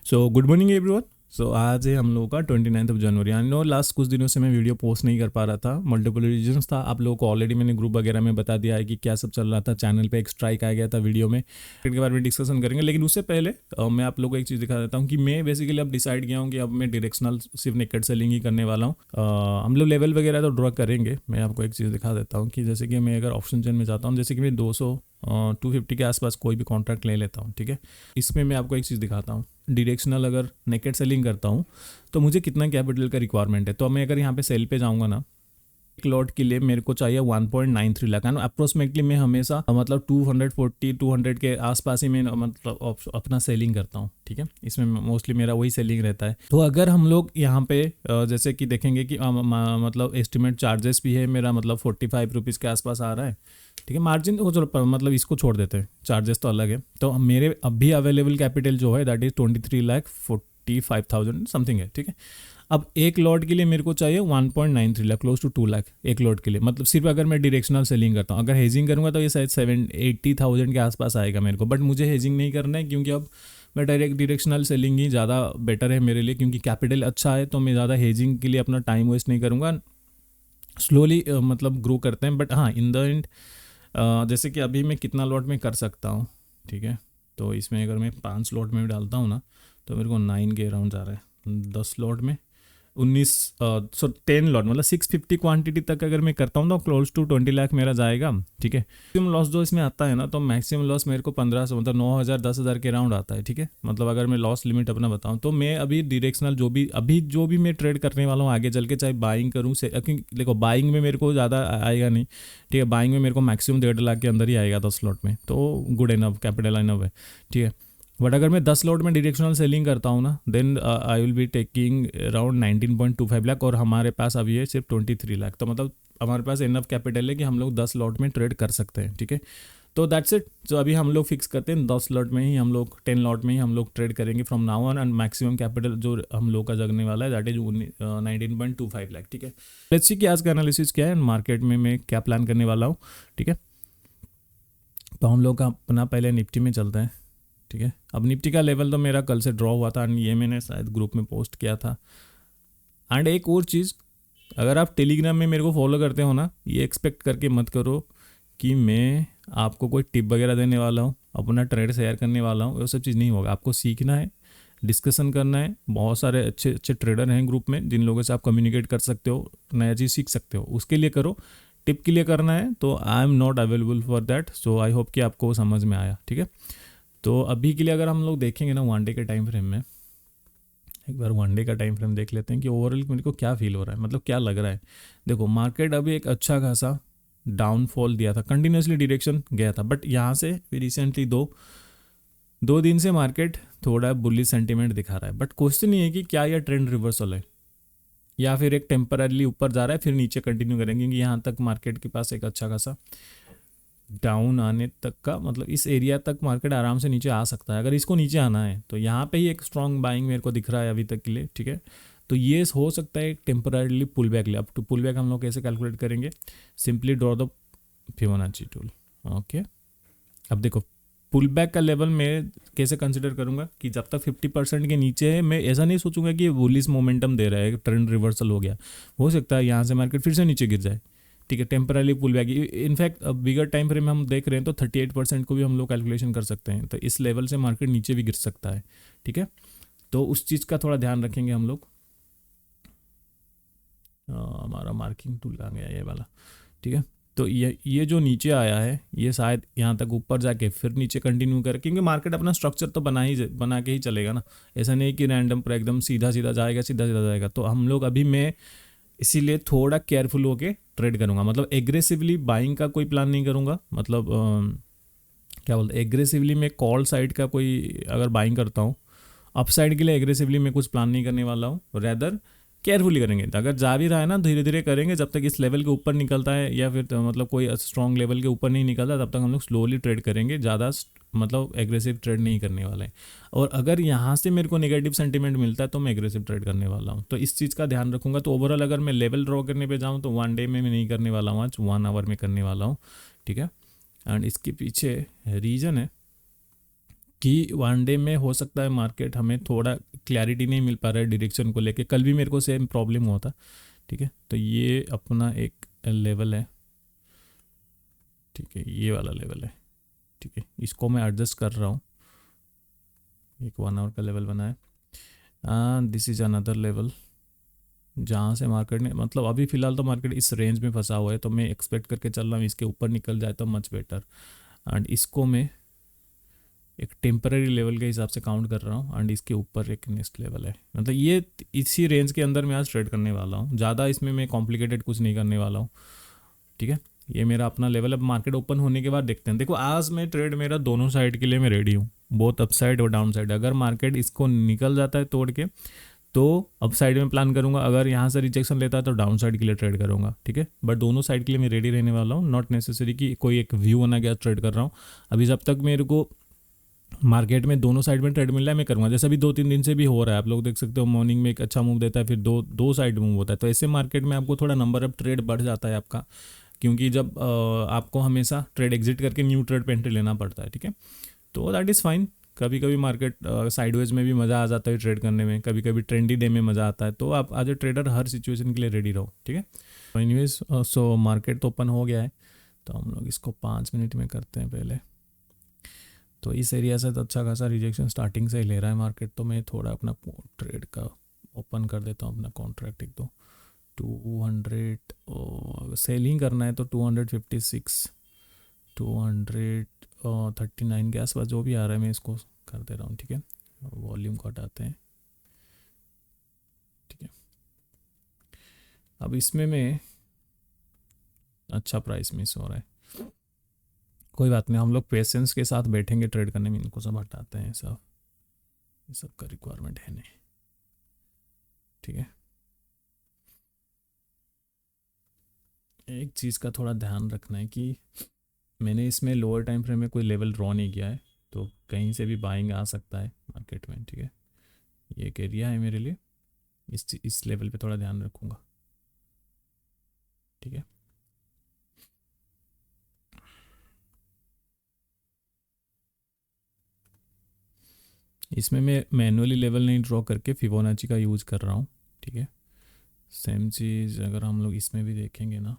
सो good morning everyone. So आज है हम लोगों का 29 जनवरी। आई नो लास्ट कुछ दिनों से मैं वीडियो पोस्ट नहीं कर पा रहा था, मल्टीपल रीजंस था। आप लोगों को ऑलरेडी मैंने ग्रुप वगैरह में बता दिया है कि क्या सब चल रहा था। चैनल पे एक स्ट्राइक आ गया था वीडियो में, के बारे में डिस्कशन करेंगे। लेकिन उससे पहले मैं आप लोगों को एक चीज़ दिखा देता हूँ कि मैं बेसिकली अब डिसाइड किया हूँ कि अब मैं डायरेक्शनल सिर्फ नेकेड सेलिंग ही करने वाला हूँ। हम लोग लेवल वगैरह तो ड्रॉ करेंगे। मैं आपको एक चीज़ दिखा देता हूँ कि जैसे कि मैं अगर ऑप्शन चेन में जाता हूँ, जैसे कि मैं 250 के आसपास कोई भी कॉन्ट्रैक्ट ले लेता हूँ, ठीक है। इसमें मैं आपको एक चीज़ दिखाता हूँ, डायरेक्शनल अगर नेकेड सेलिंग करता हूँ तो मुझे कितना कैपिटल का रिक्वायरमेंट है। तो मैं अगर यहाँ पे सेल पे जाऊँगा ना, एक लॉट के लिए मेरे को चाहिए 1.93 लाख एंड अप्रोक्सीमेटली मैं हमेशा मतलब 240-200 के आसपास ही मैं मतलब अपना सेलिंग करता हूँ, ठीक है। इसमें मोस्टली मेरा वही सेलिंग रहता है। तो अगर हम लोग यहाँ पे जैसे कि देखेंगे कि मतलब एस्टिमेट चार्जेस भी है मेरा, मतलब 45 रुपीज़ के आसपास आ रहा है, ठीक है। मार्जिन तो चलो मतलब इसको छोड़ देते हैं, चार्जेस तो अलग है। तो मेरे अभी अवेलेबल कैपिटल जो है दैट इज़ 23,45,000 समथिंग है, ठीक है। अब एक लॉट के लिए मेरे को चाहिए 1.93 लाख, क्लोज टू 2 लाख एक लॉट के लिए। मतलब सिर्फ अगर मैं डायरेक्शनल सेलिंग करता हूँ, अगर हेजिंग करूँगा तो ये शायद 70-80,000 के आसपास आएगा मेरे को। बट मुझे हेजिंग नहीं करना है, क्योंकि अब मैं डायरेक्शनल सेलिंग ही ज़्यादा बेटर है मेरे लिए, क्योंकि कैपिटल अच्छा है। तो मैं ज़्यादा हेजिंग के लिए अपना टाइम वेस्ट नहीं करूँगा। स्लोली मतलब ग्रो करते हैं। बट हाँ, इन द एंड जैसे कि अभी मैं कितना लॉट में कर सकता हूँ, ठीक है। तो इसमें अगर मैं 5 लॉट में भी डालता हूँ ना, तो मेरे को 9 के अराउंड जा रहा है। 10 लॉट में 10 लॉट मतलब 650 क्वांटिटी तक अगर मैं करता हूँ तो क्लोज टू 20 लाख मेरा जाएगा, ठीक है। मैक्सिमम लॉस जो इसमें आता है ना, तो मैक्सिमम लॉस मेरे को 1500 मतलब 9,000 10,000 के राउंड आता है, ठीक है। मतलब अगर मैं लॉस लिमिट अपना बताऊँ तो मैं अभी डायरेक्शनल जो भी मैं ट्रेड करने वाला हूँ आगे चल के, चाहे बाइंग करूँ से, देखो बाइंग में मेरे को ज़्यादा आएगा नहीं, ठीक है। बाइंग में मेरे को मैक्सिमम 1.5 लाख के अंदर ही आएगा 10 लॉट में, तो गुड इनफ कैपिटल इनफ है, ठीक है। बट अगर मैं 10 लॉट में डायरेक्शनल सेलिंग करता हूँ ना, then I will be taking around 19.25 lakh, और हमारे पास अभी है सिर्फ 23 लाख। तो मतलब हमारे पास इनफ कैपिटल है कि हम लोग 10 लॉट में ट्रेड कर सकते हैं, ठीक है। तो दैट्स इट। जो अभी हम लोग फिक्स करते हैं 10 लॉट में ही हम लोग, 10 लॉट में ही हम लोग ट्रेड करेंगे from now on. And maximum capital जो हम लोग का जगने वाला है दैट इज 19.25 लाख, ठीक है। लेट्स सी कि आज का एनालिसिस क्या है, मार्केट में मैं क्या प्लान करने वाला हूँ, ठीक है। तो हम लोग अपना पहले निफ्टी में चलते हैं, ठीक है। अब निफ्टी का लेवल तो मेरा कल से ड्रॉ हुआ था, एंड ये मैंने शायद ग्रुप में पोस्ट किया था। एंड एक और चीज़, अगर आप टेलीग्राम में मेरे को फॉलो करते हो ना, ये एक्सपेक्ट करके मत करो कि मैं आपको कोई टिप वगैरह देने वाला हूँ, अपना ट्रेड शेयर करने वाला हूँ। वो सब चीज़ नहीं होगा। आपको सीखना है, डिस्कशन करना है। बहुत सारे अच्छे अच्छे ट्रेडर हैं ग्रुप में, जिन लोगों से आप कम्युनिकेट कर सकते हो, नया चीज़ सीख सकते हो। उसके लिए करो। टिप के लिए करना है तो I am not available for that. So I hope कि आपको समझ में आया, ठीक है। तो अभी के लिए अगर हम लोग देखेंगे ना वन डे के टाइम फ्रेम में, एक बार वन डे का टाइम फ्रेम देख लेते हैं कि ओवरऑल मेरे को क्या फील हो रहा है, मतलब क्या लग रहा है। देखो मार्केट अभी एक अच्छा खासा डाउनफॉल दिया था, कंटिन्यूसली डायरेक्शन गया था, बट यहाँ से रिसेंटली दो दिन से मार्केट थोड़ा बुलिश सेंटीमेंट दिखा रहा है। बट क्वेश्चन ये है कि क्या यह ट्रेंड रिवर्सल है, या फिर एक टेम्पररी ऊपर जा रहा है फिर नीचे कंटिन्यू करेंगे, क्योंकि यहाँ तक मार्केट के पास एक अच्छा खासा डाउन आने तक का, मतलब इस एरिया तक मार्केट आराम से नीचे आ सकता है। अगर इसको नीचे आना है तो यहाँ पे ही एक स्ट्रॉन्ग बाइंग मेरे को दिख रहा है अभी तक के लिए, ठीक है। तो ये हो सकता है एक टेम्पररीली पुल बैक ले। अब तो पुल बैक हम लोग कैसे कैलकुलेट करेंगे, simply draw the Fibonacci tool, okay. अब देखो पुल बैक का लेवल मैं कैसे कंसिडर करूंगा कि जब तक 50% के नीचे है, मैं ऐसा नहीं सोचूंगा कि बुलिश मोमेंटम दे रहा है, ट्रेंड रिवर्सल हो गया। हो सकता है यहाँ से मार्केट फिर से नीचे गिर जाए, ठीक है। टेम्पररी पुल बैक, इनफैक्ट अब बिगर टाइम फ्रेम में हम देख रहे हैं तो 38% को भी हम लोग कैलकुलेशन कर सकते हैं। तो इस लेवल से मार्केट नीचे भी गिर सकता है, ठीक है। तो उस चीज़ का थोड़ा ध्यान रखेंगे हम लोग। हमारा मार्किंग टूल आ गया ये वाला, ठीक है। तो ये जो नीचे आया है, ये शायद यहाँ तक ऊपर जाके फिर नीचे कंटिन्यू करे, क्योंकि मार्केट अपना स्ट्रक्चर तो बना के ही चलेगा ना। ऐसा नहीं कि रैंडम पर एकदम सीधा सीधा जाएगा। तो हम लोग अभी मैं इसीलिए थोड़ा केयरफुल होके ट्रेड करूँगा। मतलब एग्रेसिवली बाइंग का कोई प्लान नहीं करूँगा। मतलब क्या बोलते, एग्रेसिवली मैं कॉल साइड का कोई अगर बाइंग करता हूँ, अप साइड के लिए एग्रेसिवली मैं कुछ प्लान नहीं करने वाला हूँ। रैदर केयरफुली करेंगे। अगर जा भी रहा है ना, धीरे धीरे करेंगे। जब तक इस लेवल के ऊपर निकलता है, या फिर मतलब कोई स्ट्रॉन्ग लेवल के ऊपर नहीं निकलता, तब तक हम लोग स्लोली ट्रेड करेंगे। ज़्यादा मतलब एग्रेसिव ट्रेड नहीं करने वाला है। और अगर यहाँ से मेरे को नेगेटिव सेंटीमेंट मिलता है तो मैं एग्रेसिव ट्रेड करने वाला हूँ। तो इस चीज़ का ध्यान रखूंगा। तो ओवरऑल अगर मैं लेवल ड्रॉ करने पे जाऊँ तो वन डे में मैं नहीं करने वाला हूँ, आज 1 आवर में करने वाला हूँ, ठीक है। एंड इसके पीछे रीज़न है कि वन डे में हो सकता है मार्केट हमें थोड़ा क्लैरिटी नहीं मिल पा रहा है डायरेक्शन को लेके। कल भी मेरे को सेम प्रॉब्लम हुआ था। ठीक है, तो ये अपना एक लेवल है। ठीक है, ये वाला लेवल है। ठीक है, इसको मैं एडजस्ट कर रहा हूँ। एक 1 आवर का लेवल बना है। दिस इज अनदर लेवल जहाँ से मार्केट ने, मतलब अभी फ़िलहाल तो मार्केट इस रेंज में फंसा हुआ है, तो मैं एक्सपेक्ट करके चल रहा हूँ इसके ऊपर निकल जाए तो मच बेटर। एंड इसको मैं एक टेम्पररी लेवल के हिसाब से काउंट कर रहा हूँ। एंड इसके ऊपर एक नेक्स्ट लेवल है, मतलब ये इसी रेंज के अंदर मैं आज ट्रेड करने वाला हूँ। ज़्यादा इसमें मैं कॉम्प्लिकेटेड कुछ नहीं करने वाला हूँ। ठीक है, ये मेरा अपना लेवल। अब मार्केट ओपन होने के बाद देखते हैं। देखो आज मैं ट्रेड मेरा दोनों साइड के लिए मैं रेडी हूँ, बहुत अप साइड और डाउन साइड। अगर मार्केट इसको निकल जाता है तोड़ के तो अप साइड में प्लान करूंगा, अगर यहाँ से रिजेक्शन लेता है तो डाउन साइड के लिए ट्रेड करूंगा। ठीक है, बट दोनों साइड के लिए मैं रेडी रहने वाला हूँ। नॉट नेसेसरी कि कोई एक व्यू बना गया ट्रेड कर रहा हूँ। अभी जब तक मेरे को मार्केट में दोनों साइड में ट्रेड मिल रहा है मैं करूँगा। जैसे अभी 2-3 दिन से भी हो रहा है, आप लोग देख सकते हो। मॉर्निंग में एक अच्छा मूव देता है, फिर दो दो साइड मूव होता है। तो ऐसे मार्केट में आपको थोड़ा नंबर ऑफ ट्रेड बढ़ जाता है आपका, क्योंकि जब आपको हमेशा ट्रेड एग्जिट करके न्यू ट्रेड पे एंट्री लेना पड़ता है। ठीक है, तो दैट इज़ फाइन। कभी कभी मार्केट साइडवेज में भी मज़ा आ जाता है ट्रेड करने में, कभी कभी ट्रेंडी डे में मज़ा आता है। तो आप एज ए ट्रेडर हर सिचुएशन के लिए रेडी रहो। ठीक है, एनीवेज सो मार्केट तो ओपन हो गया है, तो हम लोग इसको 5 मिनट में करते हैं पहले। तो इस एरिया से तो अच्छा खासा रिजेक्शन स्टार्टिंग से ही ले रहा है मार्केट। तो मैं थोड़ा अपना ट्रेड का ओपन कर देता हूँ, अपना कॉन्ट्रैक्ट एक दो 200 सेलिंग करना है तो 256 239 के आसपास जो भी आ रहा है मैं इसको कर दे रहा हूँ। ठीक है, वॉल्यूम को हटाते हैं। ठीक है, अब इसमें मैं अच्छा प्राइस मिस हो रहा है, कोई बात नहीं, हम लोग पेशेंस के साथ बैठेंगे ट्रेड करने में। इनको सब हटाते हैं, सब ये सब का रिक्वायरमेंट है नहीं। ठीक है, एक चीज़ का थोड़ा ध्यान रखना है कि मैंने इसमें लोअर टाइम फ्रेम में कोई लेवल ड्रॉ नहीं किया है, तो कहीं से भी बाइंग आ सकता है मार्केट में। ठीक है, ये एक एरिया है मेरे लिए, इस लेवल पे थोड़ा ध्यान रखूँगा। ठीक है, इसमें मैं मैनुअली लेवल नहीं ड्रॉ करके फिबोनाची का यूज़ कर रहा हूँ। ठीक है, सेम चीज़ अगर हम लोग इसमें भी देखेंगे ना,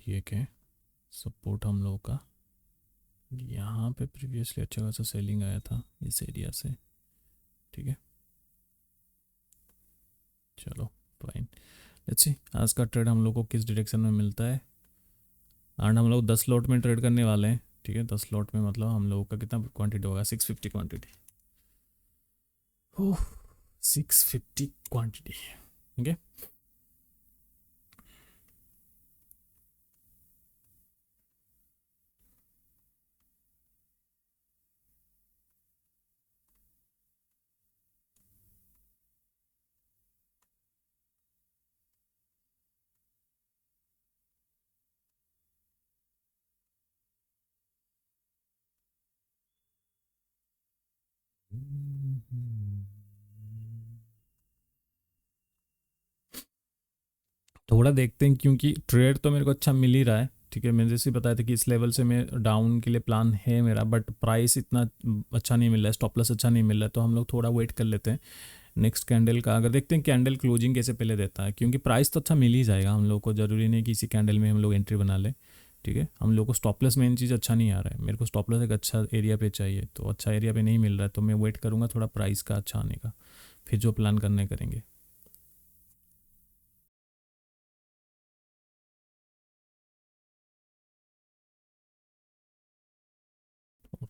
ये क्या सपोर्ट हम लोगों का यहाँ पे प्रीवियसली अच्छा खासा सेलिंग आया था इस एरिया से। ठीक है, चलो फाइन, लेट्स सी आज का ट्रेड हम लोग को किस डायरेक्शन में मिलता है। एंड हम लोग 10 लॉट में ट्रेड करने वाले हैं। ठीक है, 10 लॉट में मतलब हम लोगों का कितना क्वांटिटी होगा, 650 क्वांटिटी। ओह, 650 क्वांटिटी। ठीक है, थोड़ा देखते हैं, क्योंकि ट्रेड तो मेरे को अच्छा मिल ही रहा है। ठीक है, मैंने जैसे बताया था कि इस लेवल से मैं डाउन के लिए प्लान है मेरा, बट प्राइस इतना अच्छा नहीं मिल रहा है, स्टॉप लॉस अच्छा नहीं मिल रहा है। तो हम लोग थोड़ा वेट कर लेते हैं नेक्स्ट कैंडल का। अगर देखते हैं कैंडल क्लोजिंग कैसे पहले देता है, क्योंकि प्राइस तो अच्छा मिल ही जाएगा हम लोग को, ज़रूरी नहीं कि इसी कैंडल में हम लोग एंट्री बना लें। ठीक है, हम लोग को स्टॉप लॉस मेन चीज़ अच्छा नहीं आ रहा है। मेरे को स्टॉप लॉस एक अच्छा एरिया पे चाहिए, तो अच्छा एरिया पे नहीं मिल रहा है, तो मैं वेट करूँगा थोड़ा प्राइस का अच्छा आने का, फिर जो प्लान करने करेंगे।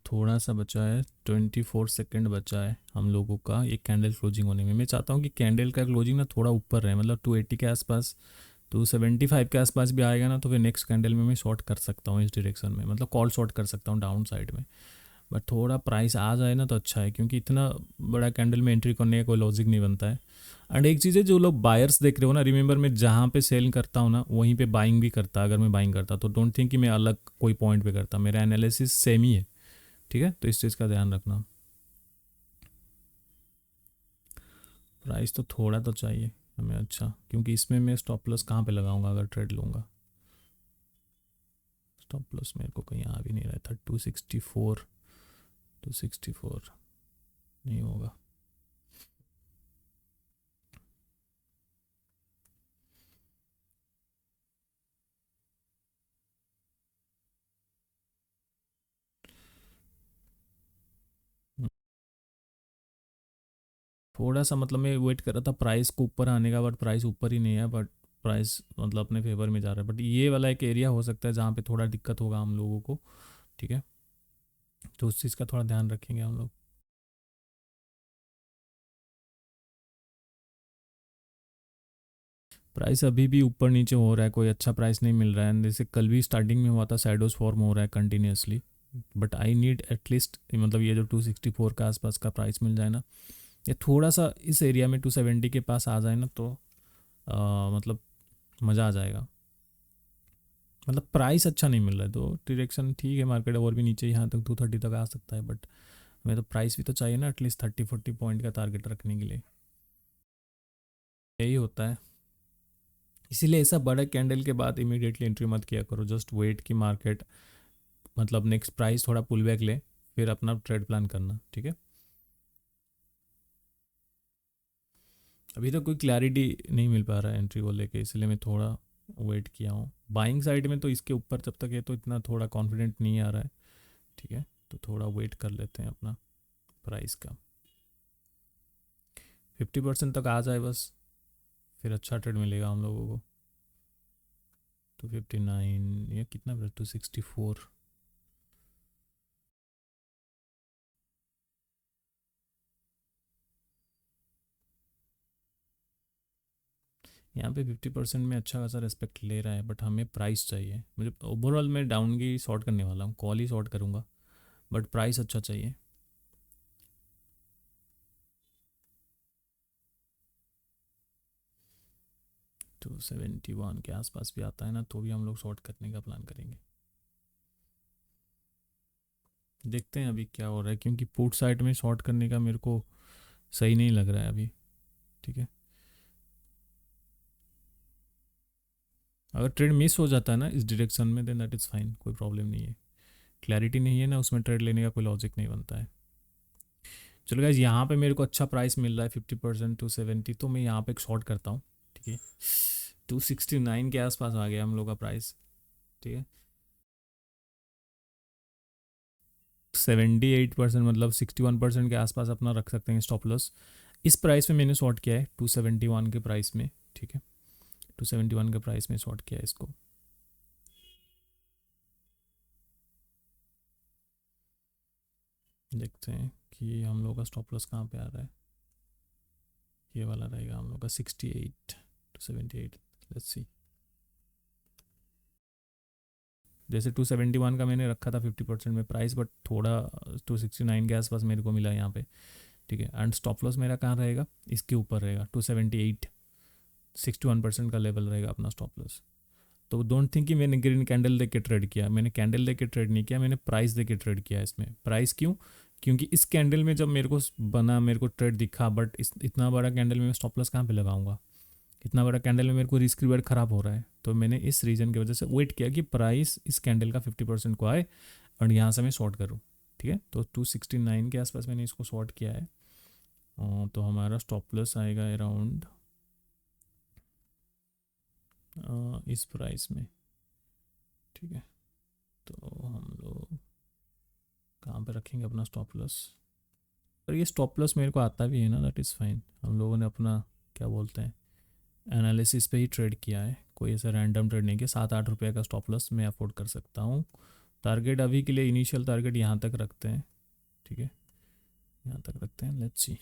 थोड़ा सा बचा है, 24 सेकेंड बचा है हम लोगों का एक कैंडल क्लोजिंग होने में। मैं चाहता हूँ कि कैंडल का क्लोजिंग ना थोड़ा ऊपर रहे, मतलब 280 के आसपास, 275 के आसपास भी आएगा ना, तो फिर नेक्स्ट कैंडल में मैं शॉर्ट कर सकता हूँ इस डायरेक्शन में, मतलब कॉल शॉर्ट कर सकता हूँ डाउन साइड में। बट थोड़ा प्राइस आ जाए ना तो अच्छा है, क्योंकि इतना बड़ा कैंडल में एंट्री करने का कोई लॉजिक नहीं बनता है। एंड एक चीज़ है, जो लोग बायर्स देख रहे हो ना, रिमेंबर मैं जहाँ पे सेल करता हूँ ना वहीं पे बाइंग भी करता। अगर मैं बाइंग करता तो डोंट थिंक कि मैं अलग कोई पॉइंट पे करता, मेरा एनालिसिस सेम ही है। ठीक है, तो इस चीज़ का ध्यान रखना। प्राइस तो थोड़ा तो चाहिए हमें अच्छा, क्योंकि इसमें मैं स्टॉप लॉस कहाँ पे लगाऊंगा अगर ट्रेड लूँगा। स्टॉप लॉस मेरे को कहीं आ भी नहीं रहा था, 264 264 नहीं होगा। थोड़ा सा मतलब मैं वेट कर रहा था प्राइस को ऊपर आने का, बट प्राइस ऊपर ही नहीं है, बट प्राइस मतलब अपने फेवर में जा रहा है। बट ये वाला एक एरिया हो सकता है जहाँ पे थोड़ा दिक्कत होगा हम लोगों को। ठीक है, तो उस चीज़ का थोड़ा ध्यान रखेंगे हम लोग। प्राइस अभी भी ऊपर नीचे हो रहा है, कोई अच्छा प्राइस नहीं मिल रहा है। जैसे कल भी स्टार्टिंग में हुआ था, सैडोज फॉर्म हो रहा है continuously. But I need at least मतलब ये जो 264 का आसपास का प्राइस मिल जाए ना, या थोड़ा सा इस एरिया में 270 के पास आ जाए ना, तो मतलब मज़ा आ जाएगा। मतलब प्राइस अच्छा नहीं मिल रहा है तो डायरेक्शन ठीक है, मार्केट और भी नीचे यहाँ तक 230 तक आ सकता है, बट हमें तो प्राइस भी तो चाहिए ना एटलीस्ट 30-40 पॉइंट का टारगेट रखने के लिए। यही होता है। इसीलिए ऐसा बड़ा कैंडल के बाद इमीडिएटली एंट्री मत किया करो, जस्ट वेट की मार्केट मतलब नेक्स्ट प्राइस थोड़ा पुल बैक ले, फिर अपना ट्रेड प्लान करना। ठीक है, अभी तो कोई क्लैरिटी नहीं मिल पा रहा है एंट्री को लेके, इसलिए मैं थोड़ा वेट किया हूँ। बाइंग साइड में तो इसके ऊपर जब तक है तो इतना थोड़ा कॉन्फिडेंट नहीं आ रहा है। ठीक है, तो थोड़ा वेट कर लेते हैं अपना प्राइस का, 50% तक आ जाए बस, फिर अच्छा ट्रेड मिलेगा हम लोगों को। 259 ये कितना, 264। यहाँ पे 50% में अच्छा खासा रेस्पेक्ट ले रहा है, बट हमें प्राइस चाहिए। मुझे ओवरऑल मैं डाउन की शॉर्ट करने वाला हूँ, कॉल ही शॉर्ट करूँगा, बट प्राइस अच्छा चाहिए। 271 के आसपास भी आता है ना, तो भी हम लोग शॉर्ट करने का प्लान करेंगे। देखते हैं अभी क्या हो रहा है, क्योंकि पुट साइड में शॉर्ट करने का मेरे को सही नहीं लग रहा है अभी। ठीक है, अगर ट्रेड मिस हो जाता है ना इस डायरेक्शन में, देन दैट इज़ फाइन, कोई प्रॉब्लम नहीं है। क्लैरिटी नहीं है ना उसमें, ट्रेड लेने का कोई लॉजिक नहीं बनता है। चलो गाइज, यहाँ पे मेरे को अच्छा प्राइस मिल रहा है 50% 270, तो मैं यहाँ पे एक शॉर्ट करता हूँ। ठीक है, 269 के आसपास आ गया हम लोग का प्राइस। ठीक है, 78% मतलब 61% के आसपास अपना रख सकते हैं स्टॉप लॉस। इस प्राइस में मैंने शॉर्ट किया है 271 के प्राइस में। ठीक है, 271 के प्राइस में शॉर्ट किया है इसको। देखते हैं कि हम लोग का स्टॉप लॉस कहाँ पे आ रहा है। ये वाला रहेगा हम लोग का 68 to 78। लेट्स सी, जैसे 271 का मैंने रखा था 50% में प्राइस, बट थोड़ा 269 के आसपास मेरे को मिला यहाँ पे। ठीक है, एंड स्टॉप लॉस मेरा कहाँ रहेगा, इसके ऊपर रहेगा 278। 61% का लेवल रहेगा अपना स्टॉप लॉस। तो डोंट थिंक कि मैंने ग्रीन कैंडल देख के ट्रेड किया, मैंने कैंडल देख के ट्रेड नहीं किया, मैंने प्राइस देख के ट्रेड किया इसमें। प्राइस क्यों, क्योंकि इस कैंडल में जब मेरे को बना, मेरे को ट्रेड दिखा, बट इतना बड़ा कैंडल में मैं स्टॉप लॉस कहाँ पे लगाऊंगा। इतना बड़ा कैंडल में मेरे को रिस्क रिवर्ड ख़राब हो रहा है, तो मैंने इस रीज़न की वजह से वेट किया कि प्राइस इस कैंडल का 50% को आए और यहाँ से मैं शॉर्ट करूँ। ठीक है, तो 269 के आसपास मैंने इसको शॉर्ट किया है। तो हमारा स्टॉप लॉस आएगा अराउंड इस प्राइस में। ठीक है, तो हम लोग कहाँ पे रखेंगे अपना स्टॉप लॉस। पर ये स्टॉप लॉस मेरे को आता भी है ना, दैट इज़ फाइन। हम लोगों ने अपना क्या बोलते हैं एनालिसिस पे ही ट्रेड किया है, कोई ऐसा रैंडम ट्रेड नहीं किया। 7-8 रुपये का स्टॉप लॉस मैं अफोर्ड कर सकता हूँ। टारगेट अभी के लिए इनिशियल टारगेट यहाँ तक रखते हैं। ठीक है, यहाँ तक रखते हैं, लेट्स सी।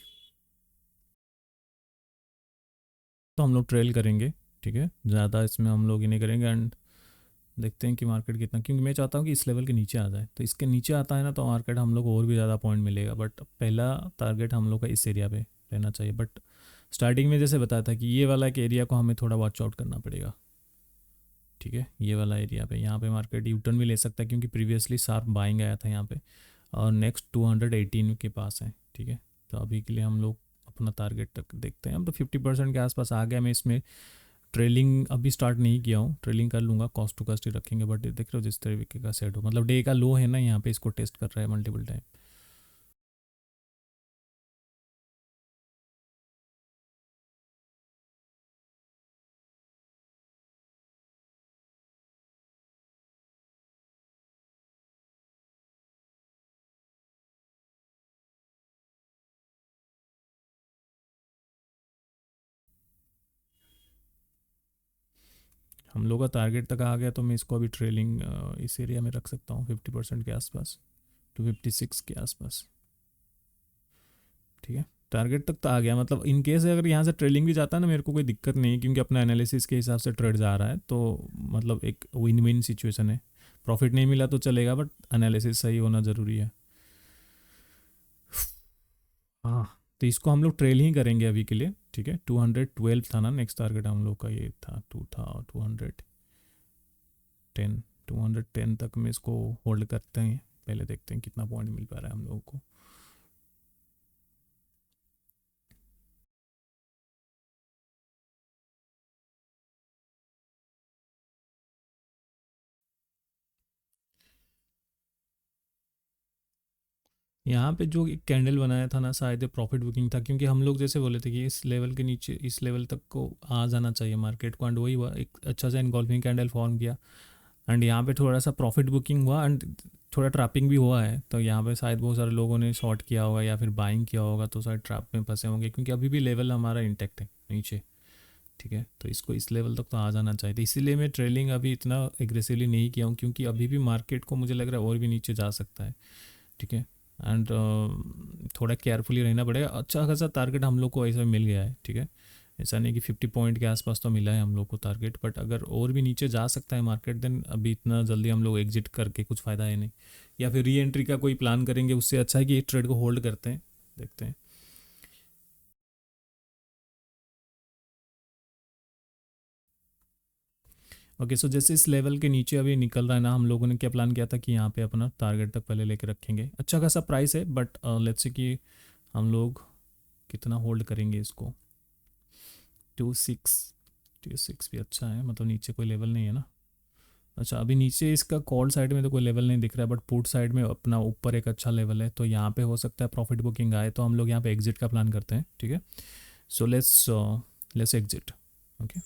तो हम लोग ट्रेल करेंगे। ठीक है, ज़्यादा इसमें हम लोग ही नहीं करेंगे, एंड देखते हैं कि मार्केट कितना, क्योंकि मैं चाहता हूँ कि इस लेवल के नीचे आ जाए। तो इसके नीचे आता है ना तो मार्केट हम लोग को और भी ज़्यादा पॉइंट मिलेगा, बट पहला टारगेट हम लोग का इस एरिया पे रहना चाहिए। बट स्टार्टिंग में जैसे बताया था कि ये वाला एक एरिया को हमें थोड़ा वॉच आउट करना पड़ेगा। ठीक है, ये वाला एरिया पे, यहाँ पे मार्केट यू टर्न भी ले सकता है, क्योंकि प्रीवियसली शार्प बाइंग आया था यहाँ पे, और नेक्स्ट 218 के पास है। ठीक है, तो अभी के लिए हम लोग अपना टारगेट तक देखते हैं। हम तो 50% के आसपास आ गया। मैं इसमें ट्रेलिंग अभी स्टार्ट नहीं किया हूँ, ट्रेलिंग कर लूँगा, कॉस्ट टू कॉस्ट ही रखेंगे। बट देख रहे हो जिस तरीके का सेट हो, मतलब डे का लो है ना यहाँ पे, इसको टेस्ट कर रहा है मल्टीपल टाइम। हम लोग का टारगेट तक आ गया तो मैं इसको अभी ट्रेलिंग इस एरिया में रख सकता हूँ 50% के आसपास, 256 के आसपास। ठीक है, टारगेट तक तो आ गया, मतलब इन केस अगर यहाँ से ट्रेलिंग भी जाता है ना मेरे को कोई दिक्कत नहीं है, क्योंकि अपना एनालिसिस के हिसाब से ट्रेड जा रहा है, तो मतलब एक विन विन सिचुएशन है। प्रॉफिट नहीं मिला तो चलेगा, बट एनालिसिस सही होना ज़रूरी है। हाँ, तो इसको हम लोग ट्रेल ही करेंगे अभी के लिए। ठीक है, 212 था ना नेक्स्ट टारगेट हम लोग का, ये था 210, 210 तक में इसको होल्ड करते हैं। पहले देखते हैं कितना पॉइंट मिल पा रहा है हम लोगों को। यहाँ पे जो एक कैंडल बनाया था ना, शायद प्रॉफिट बुकिंग था, क्योंकि हम लोग जैसे बोले थे कि इस लेवल के नीचे, इस लेवल तक को आ जाना चाहिए मार्केट को, एंड वही हुआ, एक अच्छा सा इनगॉल्फिंग कैंडल फॉर्म किया, एंड यहाँ पे थोड़ा सा प्रॉफिट बुकिंग हुआ, एंड थोड़ा ट्रैपिंग भी हुआ है। तो यहाँ पे शायद बहुत सारे लोगों ने शॉर्ट किया होगा या फिर बाइंग किया होगा, तो शायद ट्रैप में फंसे होंगे, क्योंकि अभी भी लेवल हमारा इंटेक्ट है नीचे। ठीक है, तो इसको इस लेवल तक तो आ जाना चाहिए, तो इसीलिए मैं ट्रेलिंग अभी इतना एग्रेसिवली नहीं किया हूँ, क्योंकि अभी भी मार्केट को मुझे लग रहा है और भी नीचे जा सकता है। ठीक है, एंड थोड़ा केयरफुली रहना पड़ेगा। अच्छा खासा टारगेट हम लोग को ऐसा मिल गया है। ठीक है, ऐसा नहीं कि 50 पॉइंट के आसपास तो मिला है हम लोग को टारगेट, बट अगर और भी नीचे जा सकता है मार्केट, देन अभी इतना जल्दी हम लोग एग्जिट करके कुछ फ़ायदा है नहीं, या फिर री एंट्री का कोई प्लान करेंगे, उससे अच्छा है कि ये ट्रेड को होल्ड करते हैं, देखते हैं। ओके, सो जैसे इस लेवल के नीचे अभी निकल रहा है ना, हम लोगों ने क्या प्लान किया था कि यहाँ पे अपना टारगेट तक पहले लेके रखेंगे। अच्छा खासा प्राइस है, बट लेट्स से कि हम लोग कितना होल्ड करेंगे इसको। 2 6 भी अच्छा है, मतलब नीचे कोई लेवल नहीं है ना। अच्छा, अभी नीचे इसका कॉल साइड में तो कोई लेवल नहीं दिख रहा है, बट पुट साइड में अपना ऊपर एक अच्छा लेवल है, तो यहाँ पे हो सकता है प्रॉफिट बुकिंग आए, तो हम लोग यहाँ पे एग्जिट का प्लान करते हैं। ठीक है, सो लेट्स एग्जिट। ओके,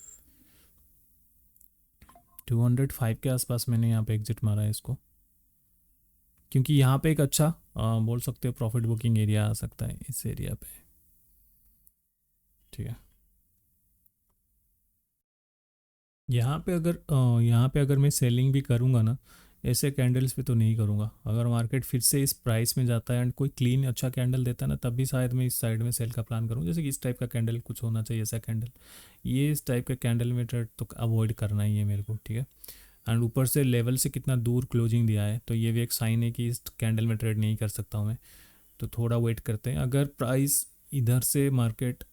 205 के आसपास मैंने यहाँ पे एग्जिट मारा है इसको, क्योंकि यहाँ पे एक अच्छा बोल सकते हो प्रॉफिट बुकिंग एरिया आ सकता है इस एरिया पे। ठीक है, यहाँ पे अगर मैं सेलिंग भी करूँगा ना, ऐसे कैंडल्स पे तो नहीं करूँगा। अगर मार्केट फिर से इस प्राइस में जाता है एंड कोई क्लीन अच्छा कैंडल देता है ना, तब भी शायद मैं इस साइड में सेल का प्लान करूँ, जैसे कि इस टाइप का कैंडल कुछ होना चाहिए, ऐसा कैंडल। ये इस टाइप का कैंडल में ट्रेड तो अवॉइड करना ही है मेरे को। ठीक है, एंड ऊपर से लेवल से कितना दूर क्लोजिंग दिया है, तो ये भी एक साइन है कि इस कैंडल में ट्रेड नहीं कर सकता हूँ मैं। तो थोड़ा वेट करते हैं, अगर प्राइस इधर से मार्केट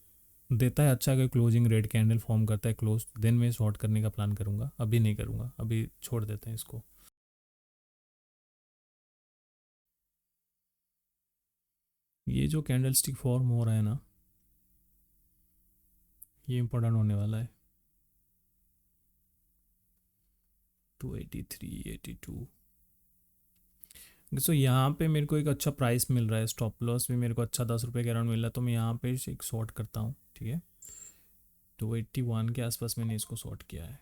देता है अच्छा, अगर क्लोजिंग रेड कैंडल फॉर्म करता है क्लोज, देन मैं शॉर्ट करने का प्लान करूंगा। अभी नहीं करूंगा, अभी छोड़ देते हैं इसको। ये जो कैंडल स्टिक फॉर्म हो रहा है ना, ये इंपॉर्टेंट होने वाला है। 283, 82। सो यहाँ पे मेरे को एक अच्छा प्राइस मिल रहा है, स्टॉप लॉस भी मेरे को अच्छा 10 रुपये के अराउंड मिल रहा है, तो मैं यहाँ पे एक शॉर्ट करता हूँ। ठीक है, 281 के आसपास मैंने इसको शॉर्ट किया है।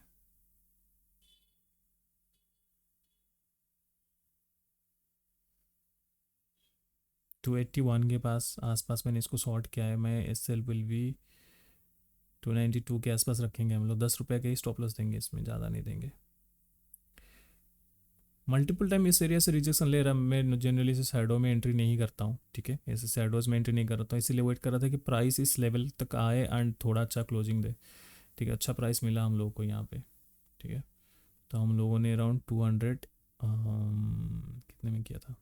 281 के पास आसपास मैंने इसको शॉर्ट किया है। मैं एस एल विल भी 292 के आसपास रखेंगे हम लोग, 10 रुपये का ही स्टॉप लॉस देंगे, इसमें ज़्यादा नहीं देंगे। मल्टीपल टाइम इस एरिया से रिजेक्शन ले रहा, मैं जनरली से शैडो में एंट्री नहीं करता हूँ। ठीक है, ऐसे शैडोज में एंट्री नहीं करता हूँ, इसीलिए वेट कर रहा था कि प्राइस इस लेवल तक आए एंड थोड़ा अच्छा क्लोजिंग दे। ठीक है, अच्छा प्राइस मिला हम लोगों को यहाँ पे। ठीक है, तो हम लोगों ने अराउंड 200 कितने में किया था,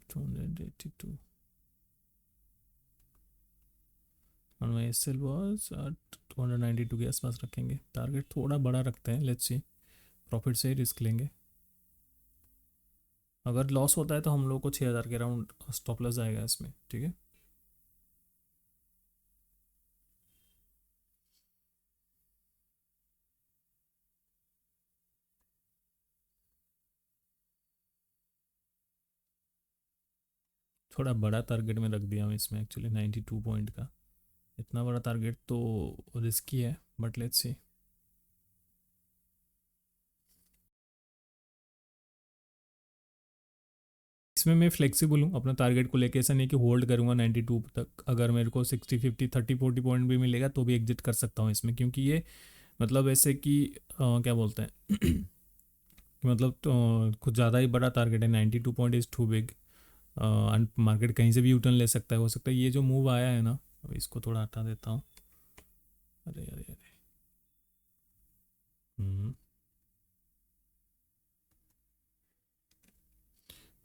282, और माई एस एल वॉज 292 के आसपास रखेंगे। टारगेट थोड़ा बड़ा रखते हैं, लेट्स सी, प्रॉफिट से ही रिस्क लेंगे। अगर लॉस होता है तो हम लोग को 6000 के अराउंड स्टॉप लॉस आएगा इसमें। ठीक है, थोड़ा बड़ा टारगेट में रख दिया हूँ इसमें एक्चुअली, 92 पॉइंट का। इतना बड़ा टारगेट तो रिस्की है, बट लेट्स सी। इसमें मैं फ्लेक्सिबल हूँ अपना टारगेट को लेके, ऐसा नहीं कि होल्ड करूँगा 92 तक, अगर मेरे को 60 50 30 40 पॉइंट भी मिलेगा तो भी एग्जिट कर सकता हूँ इसमें, क्योंकि ये मतलब ऐसे कि क्या बोलते हैं कि मतलब तो कुछ ज़्यादा ही बड़ा टारगेट है, 92 point is too big. Market कहीं से भी यूटर्न ले सकता है, हो सकता है ये जो मूव आया है ना, अब इसको थोड़ा हटा देता हूँ। अरे अरे अरे हम्म,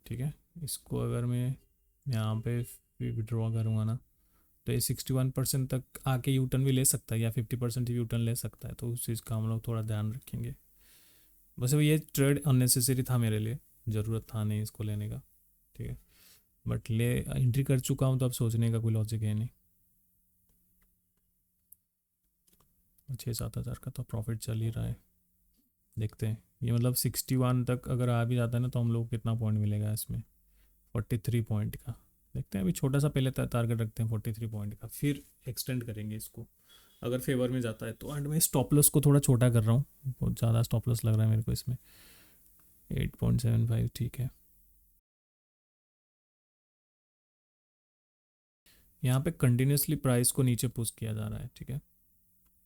ठीक है, इसको अगर मैं यहाँ पे विड्रॉ करूँगा ना, तो ये 61% तक आके यूटर्न भी ले सकता है या 50% यूटर्न ले सकता है, तो उस चीज़ का हम लोग थोड़ा ध्यान रखेंगे। बस अब ये ट्रेड अननेसेसरी था मेरे लिए, ज़रूरत था नहीं इसको लेने का, ठीक है, बट ले एंट्री कर चुका हूँ तो अब सोचने का कोई लॉजिक है नहीं। 6-7 हज़ार का तो प्रॉफिट चल ही रहा है, देखते हैं ये मतलब 61 तक अगर आ भी जाता है ना तो हम लोग को कितना पॉइंट मिलेगा इसमें, 43 पॉइंट का। देखते हैं, अभी छोटा सा पहले टारगेट रखते हैं 43 पॉइंट का, फिर एक्सटेंड करेंगे इसको अगर फेवर में जाता है तो। एंड मैं स्टॉप लॉस को थोड़ा छोटा कर रहा हूँ, बहुत ज़्यादा स्टॉप लॉस लग रहा है मेरे को इसमें, 8.75 ठीक है। यहाँ पे कंटिन्यूसली प्राइस को नीचे पुश किया जा रहा है, ठीक है,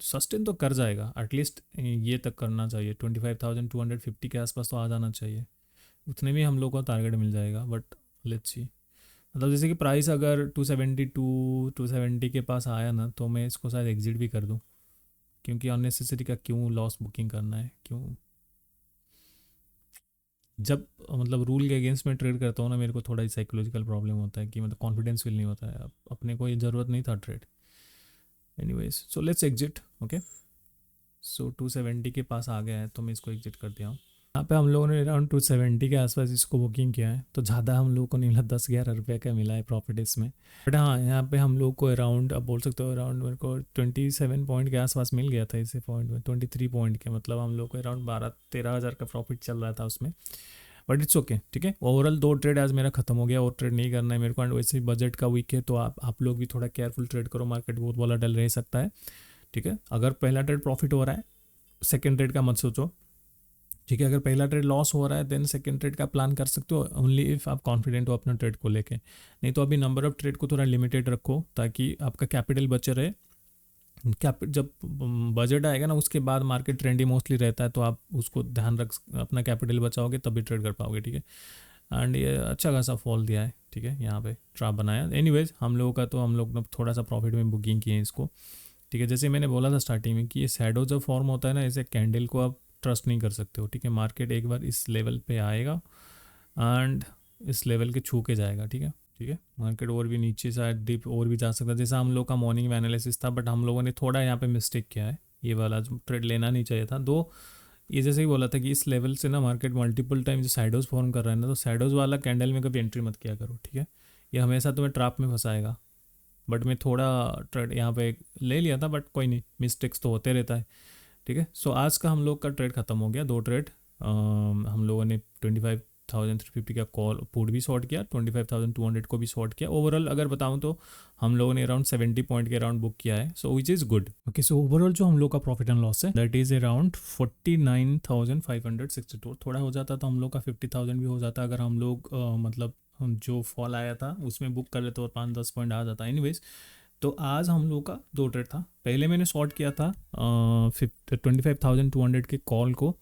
सस्टेन तो कर जाएगा, एटलीस्ट ये तक करना चाहिए, 25,250 के आसपास तो आ जाना चाहिए, उतने में हम लोग को टारगेट मिल जाएगा। बट लेट्स सी, मतलब जैसे कि प्राइस अगर 270 के पास आया ना तो मैं इसको शायद एग्जिट भी कर दूं, क्योंकि अननेसेसरी का क्यों लॉस बुकिंग करना है, क्यों। जब मतलब रूल के अगेंस्ट में ट्रेड करता हूँ ना, मेरे को थोड़ा ही साइकोलॉजिकल प्रॉब्लम होता है कि मतलब कॉन्फिडेंस फील नहीं होता है, अब अपने को ये ज़रूरत नहीं था trade. Anyways so let's exit, okay. So 270 के पास आ गया है तो मैं इसको एग्जिट कर दिया हूँ। यहाँ पे हम लोगों ने अराउंड 270 के आसपास इसको बुकिंग किया है, तो ज़्यादा हम लोगों को नहीं मिला, 10-11 रुपये का मिला है प्रॉफिट इसमें। बट हाँ, यहाँ पे हम लोग को अराउंड, अब बोल सकते हो अराउंड मेरे को 27 पॉइंट के आसपास मिल गया था इसे पॉइंट में, 23 पॉइंट के, मतलब हम लोग को अराउंड 12-13 हज़ार का प्रॉफिट चल रहा था उसमें। बट इट्स ओके, ठीक है। ओवरऑल 2 ट्रेड आज मेरा खत्म हो गया, और ट्रेड नहीं करना है मेरे को, एंड वैसे भी बजट का वीक है तो आप लोग भी थोड़ा केयरफुल ट्रेड करो, मार्केट बहुत वोलेटाइल रह सकता है, ठीक है। अगर पहला ट्रेड प्रॉफिट हो रहा है, सेकेंड ट्रेड का मत सोचो, ठीक है। अगर पहला ट्रेड लॉस हो रहा है देन सेकंड ट्रेड का प्लान कर सकते हो, ओनली इफ़ आप कॉन्फिडेंट हो अपना ट्रेड को लेके, नहीं तो अभी नंबर ऑफ ट्रेड को थोड़ा लिमिटेड रखो ताकि आपका कैपिटल बचे रहे। जब बजट आएगा ना उसके बाद मार्केट ट्रेंडी मोस्टली रहता है, तो आप उसको ध्यान रख, अपना कैपिटल बचाओगे तभी ट्रेड कर पाओगे, ठीक है। एंड ये अच्छा खासा फॉल दिया है, ठीक है, यहाँ पे ट्रैप बनाया। एनीवेज हम लोगों का तो हम लोग थोड़ा सा प्रॉफिट में बुकिंग किए हैं इसको, ठीक है। जैसे मैंने बोला था स्टार्टिंग में कि ये शैडो जब फॉर्म होता है ना, ऐसे कैंडल को आप ट्रस्ट नहीं कर सकते हो, ठीक है। मार्केट एक बार इस लेवल पे आएगा एंड इस लेवल के छू के जाएगा, ठीक है, ठीक है। मार्केट और भी नीचे शायद डिप और भी जा सकता है, जैसा हम लोग का मॉर्निंग में एनालिसिस था, बट हम लोगों ने थोड़ा यहाँ पे मिस्टेक किया है, ये वाला जो ट्रेड लेना नहीं चाहिए था। ये जैसे ही बोला था कि इस लेवल से ना मार्केट मल्टीपल टाइम जो साइडोज फॉर्म कर रहा है ना, तो साइडोज वाला कैंडल में कभी एंट्री मत किया करो, ठीक है। ये हमेशा तुम्हें ट्रैप में फंसाएगा। बट मैं थोड़ा ट्रेड यहाँ पे ले लिया था, बट कोई नहीं, मिस्टेक्स तो होते रहता है, ठीक है। सो आज का हम लोग का ट्रेड खत्म हो गया, 2 ट्रेड। हम लोगों ने 25,350 का कॉल पुट भी शॉर्ट किया, 25,200 को भी शॉर्ट किया। ओवरऑल अगर बताऊं तो हम लोगों ने अराउंड 70 पॉइंट के अराउंड बुक किया है, so which is good, okay. So overall जो हम लोग का प्रॉफिट एंड लॉस है दैट इज़ अराउंड 49,562। थोड़ा हो जाता तो हम लोग का 50,000 भी हो जाता अगर हम लोग मतलब जो फॉल आया था उसमें बुक कर लेते और 5-10 पॉइंट आ जाता। एनीवेज तो आज हम लोग का 2 ट्रेड था। पहले मैंने शॉर्ट किया था 25,200 के कॉल को,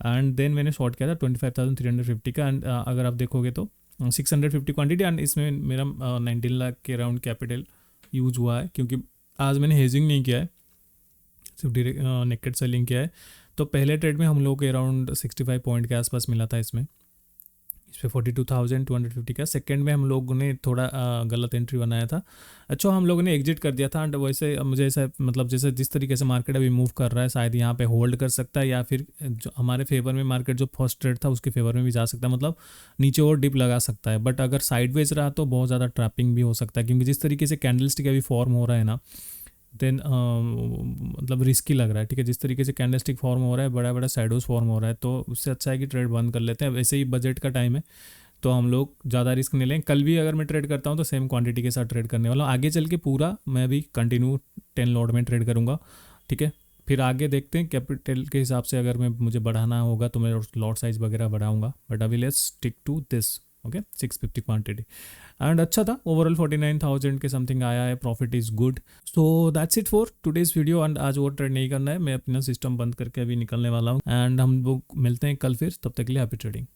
एंड देन मैंने शॉर्ट किया था 25,350 का। एंड अगर आप देखोगे तो 650 क्वांटिटी, एंड इसमें मेरा 19 लाख के अराउंड कैपिटल यूज हुआ है, क्योंकि आज मैंने हेजिंग नहीं किया है, सिर्फ डायरेक्ट नेकेड सेलिंग किया है। तो पहले ट्रेड में हम लोग के अराउंड 65 पॉइंट के आसपास मिला था इसमें, इस पर 42,250 का। सेकंड में हम लोगों ने थोड़ा गलत एंट्री बनाया था, अच्छा हम लोगों ने एग्जिट कर दिया था। एंड वैसे मुझे ऐसा मतलब जैसे जिस तरीके से मार्केट अभी मूव कर रहा है, शायद यहाँ पे होल्ड कर सकता है, या फिर जो हमारे फेवर में मार्केट जो फर्स्ट ट्रेड था उसके फेवर में भी जा सकता है, मतलब नीचे और डिप लगा सकता है। बट अगर साइडवेज रहा तो बहुत ज़्यादा ट्रैपिंग भी हो सकता है, क्योंकि जिस तरीके से कैंडलस्टिक अभी फॉर्म हो रहा है ना, देन मतलब रिस्की लग रहा है, ठीक है। जिस तरीके से कैंडलस्टिक फॉर्म हो रहा है, बड़ा बड़ा शैडोज फॉर्म हो रहा है, तो उससे अच्छा है कि ट्रेड बंद कर लेते हैं। वैसे ही बजट का टाइम है तो हम लोग ज़्यादा रिस्क नहीं लें। कल भी अगर मैं ट्रेड करता हूँ तो सेम क्वांटिटी के साथ ट्रेड करने वाला हूँ। आगे चल के पूरा मैं भी कंटिन्यू 10 लॉट में ट्रेड करूँगा, ठीक है। फिर आगे देखते हैं कैपिटल के हिसाब से, अगर मैं मुझे बढ़ाना होगा तो मैं लॉट साइज़ वगैरह बढ़ाऊँगा, बट अभी let's stick to this, okay 650 quantity and अच्छा था ओवरऑल 49,000 के समथिंग आया है, profit is good. So that's it for today's video and आज और ट्रेड नहीं करना है, मैं अपना सिस्टम बंद करके अभी निकलने वाला हूँ एंड हम लोग मिलते हैं कल फिर, तब तक के लिए हैप्पी ट्रेडिंग।